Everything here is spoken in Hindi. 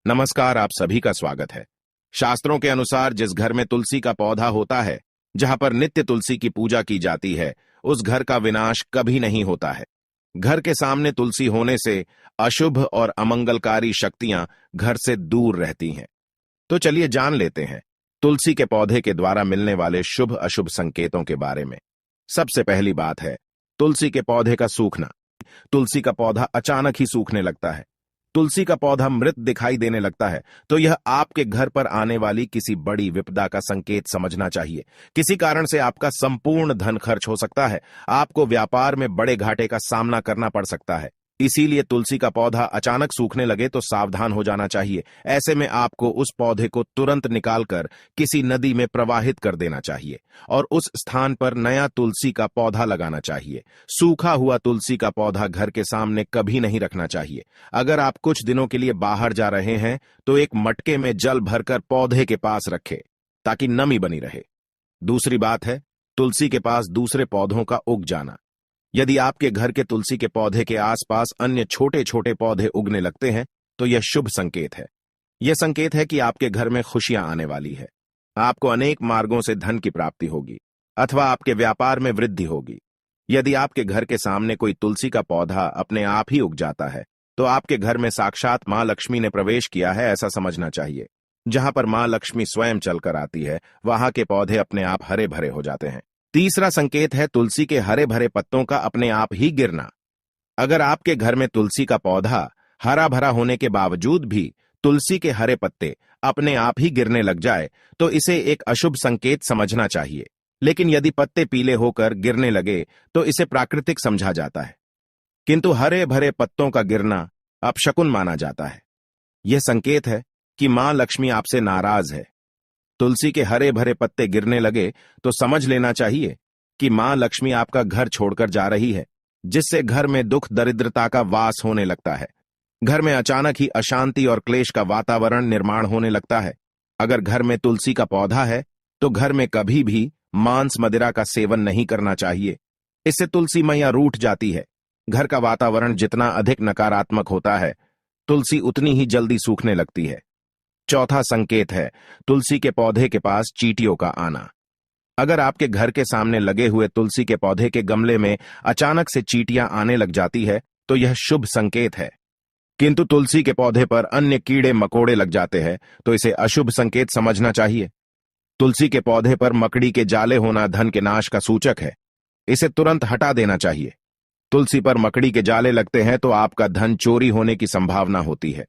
नमस्कार, आप सभी का स्वागत है। शास्त्रों के अनुसार जिस घर में तुलसी का पौधा होता है, जहां पर नित्य तुलसी की पूजा की जाती है, उस घर का विनाश कभी नहीं होता है। घर के सामने तुलसी होने से अशुभ और अमंगलकारी शक्तियां घर से दूर रहती हैं। तो चलिए जान लेते हैं तुलसी के पौधे के द्वारा मिलने वाले शुभ अशुभ संकेतों के बारे में। सबसे पहली बात है तुलसी के पौधे का सूखना। तुलसी का पौधा अचानक ही सूखने लगता है। तुलसी का पौधा मृत दिखाई देने लगता है तो यह आपके घर पर आने वाली किसी बड़ी विपदा का संकेत समझना चाहिए। किसी कारण से आपका संपूर्ण धन खर्च हो सकता है। आपको व्यापार में बड़े घाटे का सामना करना पड़ सकता है। इसीलिए तुलसी का पौधा अचानक सूखने लगे तो सावधान हो जाना चाहिए। ऐसे में आपको उस पौधे को तुरंत निकालकर किसी नदी में प्रवाहित कर देना चाहिए और उस स्थान पर नया तुलसी का पौधा लगाना चाहिए। सूखा हुआ तुलसी का पौधा घर के सामने कभी नहीं रखना चाहिए। अगर आप कुछ दिनों के लिए बाहर जा रहे हैं तो एक मटके में जल भरकर पौधे के पास रखें ताकि नमी बनी रहे। दूसरी बात है तुलसी के पास दूसरे पौधों का उग जाना। यदि आपके घर के तुलसी के पौधे के आसपास अन्य छोटे छोटे पौधे उगने लगते हैं तो यह शुभ संकेत है। यह संकेत है कि आपके घर में खुशियां आने वाली है। आपको अनेक मार्गों से धन की प्राप्ति होगी अथवा आपके व्यापार में वृद्धि होगी। यदि आपके घर के सामने कोई तुलसी का पौधा अपने आप ही उग जाता है तो आपके घर में साक्षात मां लक्ष्मी ने प्रवेश किया है, ऐसा समझना चाहिए। जहां पर मां लक्ष्मी स्वयं चलकर आती है वहां के पौधे अपने आप हरे भरे हो जाते हैं। तीसरा संकेत है तुलसी के हरे भरे पत्तों का अपने आप ही गिरना। अगर आपके घर में तुलसी का पौधा हरा भरा होने के बावजूद भी तुलसी के हरे पत्ते अपने आप ही गिरने लग जाए तो इसे एक अशुभ संकेत समझना चाहिए। लेकिन यदि पत्ते पीले होकर गिरने लगे तो इसे प्राकृतिक समझा जाता है, किंतु हरे भरे पत्तों का गिरना अपशकुन माना जाता है। यह संकेत है कि मां लक्ष्मी आपसे नाराज है। तुलसी के हरे भरे पत्ते गिरने लगे तो समझ लेना चाहिए कि मां लक्ष्मी आपका घर छोड़कर जा रही है, जिससे घर में दुख दरिद्रता का वास होने लगता है। घर में अचानक ही अशांति और क्लेश का वातावरण निर्माण होने लगता है। अगर घर में तुलसी का पौधा है तो घर में कभी भी मांस मदिरा का सेवन नहीं करना चाहिए। इससे तुलसी मैया रूठ जाती है। घर का वातावरण जितना अधिक नकारात्मक होता है तुलसी उतनी ही जल्दी सूखने लगती है। चौथा संकेत है तुलसी के पौधे के पास चींटियों का आना। अगर आपके घर के सामने लगे हुए तुलसी के पौधे के गमले में अचानक से चींटियां आने लग जाती है तो यह शुभ संकेत है। किंतु तुलसी के पौधे पर अन्य कीड़े मकोड़े लग जाते हैं तो इसे अशुभ संकेत समझना चाहिए। तुलसी के पौधे पर मकड़ी के जाले होना धन के नाश का सूचक है। इसे तुरंत हटा देना चाहिए। तुलसी पर मकड़ी के जाले लगते हैं तो आपका धन चोरी होने की संभावना होती है।